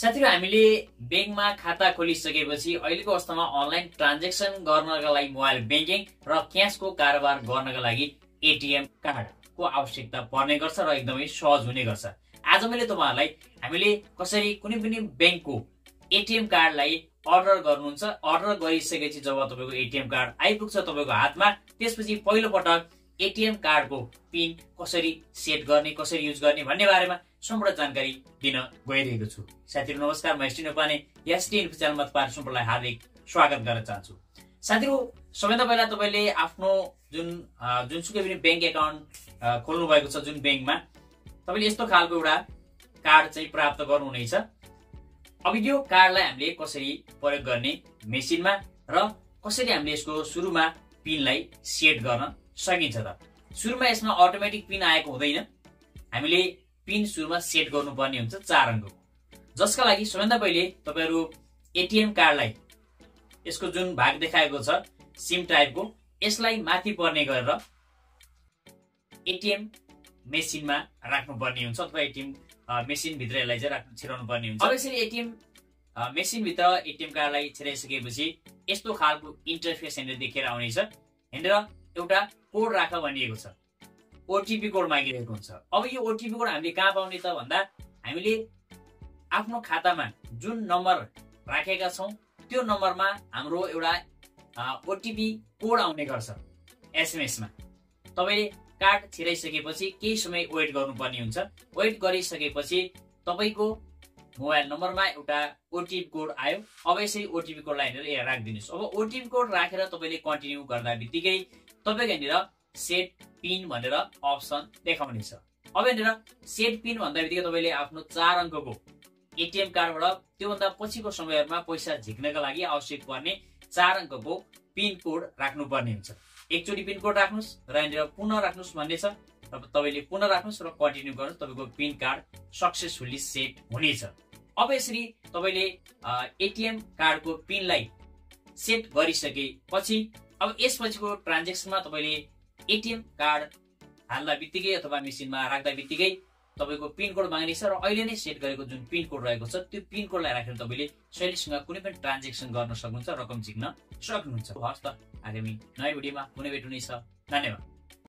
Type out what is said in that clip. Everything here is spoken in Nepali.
साथीहरु हामीले बैंकमा खाता खोलिसकेपछि अहिलेको अवस्थामा अनलाइन ट्रान्ज्याक्सन गर्नका लागि मोबाइल बैंकिङ र क्याशको कारोबार गर्नका लागि एटीएम कार्डको आवश्यकता पर्ने गर्छ र एकदमै सहज हुने गर्छ। आज मैले तपाईहरुलाई हामीले कसरी कुनै पनि बैंकको एटीएम कार्डलाई अर्डर गर्नुहुन्छ, अर्डर गरिसकेपछि जब तपाईको एटीएम कार्ड आइपुग्छ तपाईको हातमा, त्यसपछि पहिलो पटक एटीएम कार्डको पिन कसरी सेट गर्ने, कसरी युज गर्ने भन्ने बारेमा सम्पूर्ण जानकारी दिन गइरहेको छु। साथीहरु नमस्कार, म नेपाली sdinfo च्यानलमा तपाईहरु सम्पूर्णलाई हार्दिक स्वागत गर्न चाहन्छु। साथीहरु सबैभन्दा पहिला तपाईले आफ्नो जुनसुकै पनि बैंक एकाउन्ट खोल्नु भएको छ जुन बैंकमा, तपाईले यस्तो खालको एउटा कार्ड चाहिँ प्राप्त गर्नुहुनेछ। अब यो कार्डलाई हामीले कसरी प्रयोग गर्ने मेसिनमा र कसरी हामीले यसको सुरुमा पिनलाई सेट गर्न सकिन्छ त। सुरुमा यसमा अटोमेटिक पिन आएको हुँदैन, हामीले पिन सुरुमा सेट गर्नुपर्ने हुन्छ 4 अङ्कको, जसका लागि सबैभन्दा पहिले तपाईहरु एटीएम कार्डलाई यसको जुन भाग देखाएको छ सिम टाइपको, यसलाई माथि पर्ने गरेर एटीएम मेसिनमा राख्नुपर्ने हुन्छ अथवा एटीएम मेसिन भित्र यसलाई चाहिँ छिराउनु पर्ने हुन्छ। अब यसरी एटीएम मेसिन भित्र एटीएम कार्डलाई छिराइसकेपछि यस्तो खालको इन्टरफेस यहाँनिर देखेर आउनेछ। यहाँनिर एउटा कोड राख भनिएको छ, ओटीपी कोड मागिरहेको हुन्छ। अब यो ओटीपी कोड हामीले कहाँ पाउने त भन्दा, हामीले आफ्नो खातामा जुन नम्बर राखेका छौं त्यो नम्बरमा हाम्रो एउटा ओटीपी कोड आउने गर्छ एसएमएस मा। तपाईले कार्ड छिराइसकेपछि केही समय वेट गर्नुपर्ने हुन्छ। वेट गरिसकेपछि तपाईको मोबाइल नम्बरमा एउटा ओटीपी कोड आयो। अब यसरी ओटीपी कोडलाई हेरेर राखिदिनुस्। अब ओटीपी कोड राखेर तपाईले कन्टिन्यू गर्दा बित्तिकै तपाईको यहाँनिर सेट पिन भनेर अप्सन देखाउनेछ। अब यहाँनिर सेट पिन भन्दा बित्तिकै तपाईले आफ्नो 4 अङ्कको एटीएम कार्डबाट त्योभन्दा पछिको समयहरुमा पैसा झिक्नका लागि आवश्यक पर्ने 4 अङ्कको पिन कोड राख्नुपर्ने हुन्छ। एकचोटी पिन कोड राख्नुस् र यहाँनिर पुनः राख्नुस् भन्ने छ। तपाईले पुनः राख्नुस् र कन्टिन्यू गर्नुस्, तपाईको पिन कार्ड सक्सेसफुली सेट हुनेछ। अब यसरी तपाईले एटीएम कार्डको पिनलाई सेट गरिसकेपछि अब यसपछिको ट्रान्ज्याक्सनमा तपाईले एटीएम कार्ड हाल्दा बित्तिकै अथवा मेसिनमा राख्दा बित्तिकै तपाईको पिन कोड माग्नेछ र अहिले नै सेट गरेको जुन पिन कोड रहेको छ त्यो पिन कोडलाई राखेर तपाईले सजिलैसँग कुनै पनि ट्रान्ज्याक्सन गर्न सक्नुहुन्छ, रकम झिक्न सक्नुहुन्छ। हस् त, आगामी नयाँ भिडियोमा पुनः भेट हुनेछ। धन्यवाद।